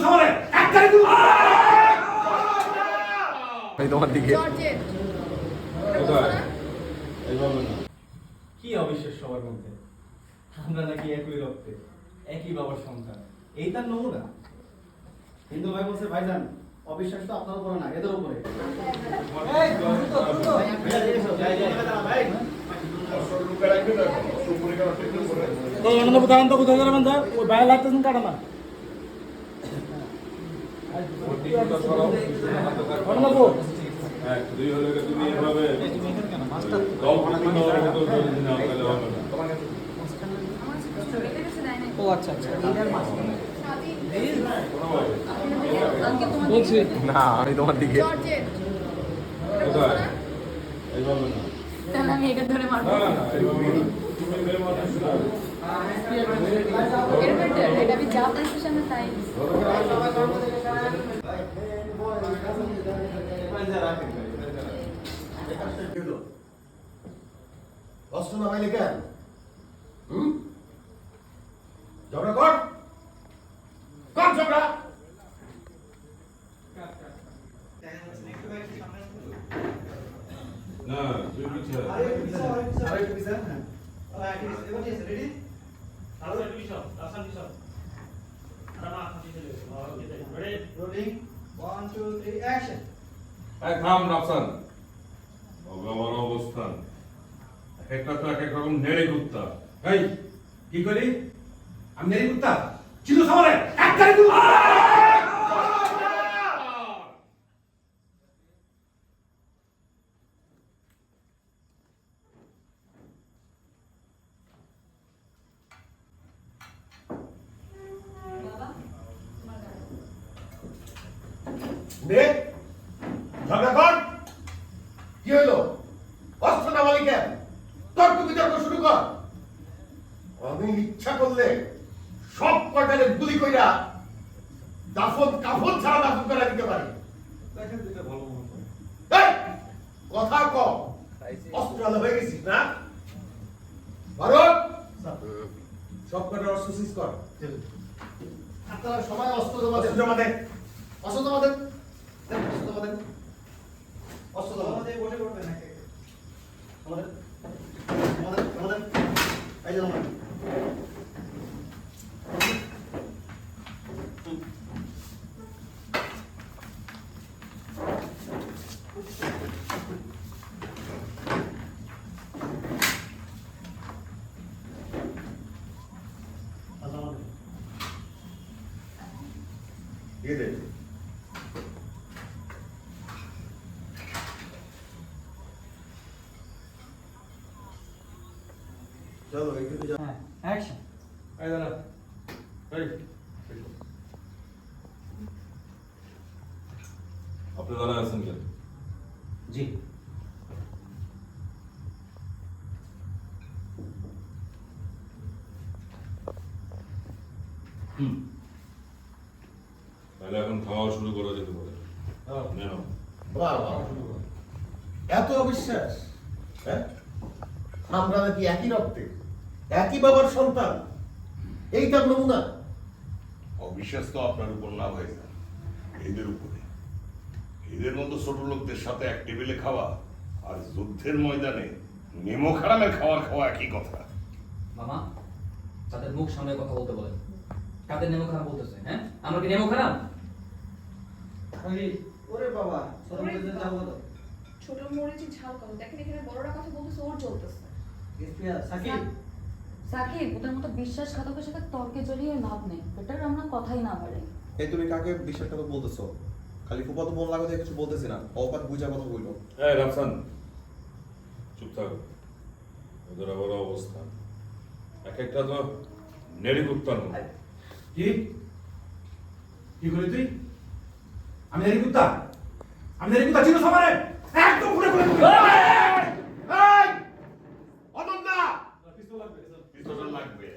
সামনে এক গাড়ি গুলি এই তোমার দিকে জর্জেট কোথায় এইভাবে না কি অবিশ্বাস সবার মধ্যে আমরা নাকি একই রক্তে একই বাবার সন্তান এই তার নমুনা কিন্তু ভাই বলছে ভাইজান অবিশ্বাস তো আপনার উপরে না এদের উপরে কোথায় যাবেন দা ওই বাইরে লাগতেছেন কাটা না ও আচ্ছা আচ্ছা বলছি না আমি তোমার দিকে জর্জেট কোথায় এইভাবে না তাহলে আমি এটা ধরে মারবো এর বেটার এটা আমি যা বলছি সামনে তাই অস্ত্র নামাইলে কেন? ঝগড়া কর ঝগড়া না তুই পিছে থাম রাফসান ভগবান অবস্থান একটা তো এক এক রকম নেড়ে কুত্তা এই কি করি আমি নেড়ে কুত্তা চিনো সামনে এক গাড়ি গুলি নে ঝগড়া কর কি হইলো অস্ত্র নামাইলে কেন? তর্ক বিতর্ক শুরু কর। আমি ইচ্ছা করলে সব কটালে গুলি কইরা দাফন কাফন ছাড়া দাফন করে দিতে পারি। এই, কথা কম অস্ত্র আলো হয়ে গেছিস না? ভারত সব কটার অস্ত্র সিজ কর। আপনারা সবাই অস্ত্র জমা দেন। জমা দেন অস্ত্র জমা দেন অস্ত্র জমা দেন অস্ত্র জমা দেন বসে করবেন না আমাদের আমাদের আমাদের এই যে জমা দিয়ে দে চলো একটু যাও হ্যাঁ অ্যাকশন এই দাঁড়া এই আপনি দাঁড়ায় আছেন কেন? জি তাহলে এখন খাওয়া শুরু করা যেতে পারে। নেন। বাহ বাহ এত অবিশ্বাস হ্যাঁ আমরা নাকি একই রক্তে একই বাবার সন্তান এই তার নমুনা অবিশ্বাস তো আপনার উপর না ভাই এদের উপরে এদের মতো ছোট লোকদের সাথে এক টেবিলে খাওয়া আর যুদ্ধের ময়দানে নেমো খারামের খাওয়া একই কথা। মামা তাদের মুখ সামনে কথা বলতে বলেন। কাদের নেমো খারাপ বলতেছে? হ্যাঁ আমরা কি নেমো খারাপ? ওরে বাবা ছোট মরিচি ঝাল কম দেখেন এখানে বড়রা কথা বলতেছে ওর চলতেছে সাকিব সাকিব ওদের মতো বিশ্বাসঘাতকের সাথে তর্কে জড়িয়ে লাভ নেই বেটার আমরা কথাই না বাড়ে এই তুমি কাকে বিশ্বাসঘাতক বলতেছো? খালি ফুপা তো মন লাগা দিয়ে কিছু বলতেছি না, অপাত বুঝা কথা বললো। এই রাফসান চুপ থাক। ওদের আবার অবস্থান এক একটা তো নেড়ি কুত্তার মতো। কি কি করে তুই আমি নেড়ি কুত্তা চিনো সামনে একদম ঘুরে ঘুরে এই অনন্যা পিস্তল লাগবে।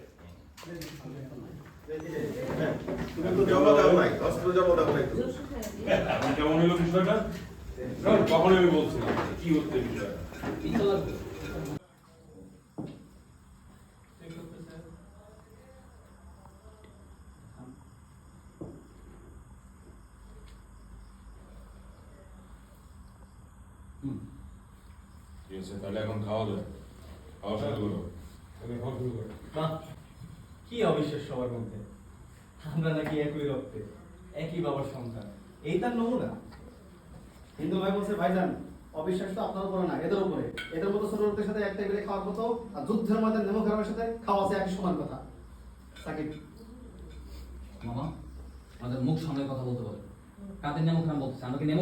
তুমি তো জমা দাও নাই অস্ত্র জমা দাও নাই তো এখন কেমন হলো বিষয়টা? কখনই আমি বলছিলাম কি হচ্ছে বিষয়টা। পিস্তল লাগবে। আছে, তাহলে এখন খাওয়া যায়। খাওয়া শুরু করো। বাহ, কি অবিশ্বাস সবার মধ্যে। আমরা নাকি একই রক্তে, একই বাবার সন্তান। এই তার নমুনা। হিন্দু ভাই বলছে ভাইজান অবিশ্বাস তো আপনার উপরে না এদের উপরে। এদের মতো ছোট লোকদের সাথে এক টেবিলে খাওয়ার মতো আর যুদ্ধের মধ্যে নেমো খারাপের সাথে খাওয়া আছে একই সমান কথা। সাকিব মামা আমাদের মুখ সামনে কথা বলতে বলে। কাদের নেমো খারাপ বলতেছে, আমরা কি নেমো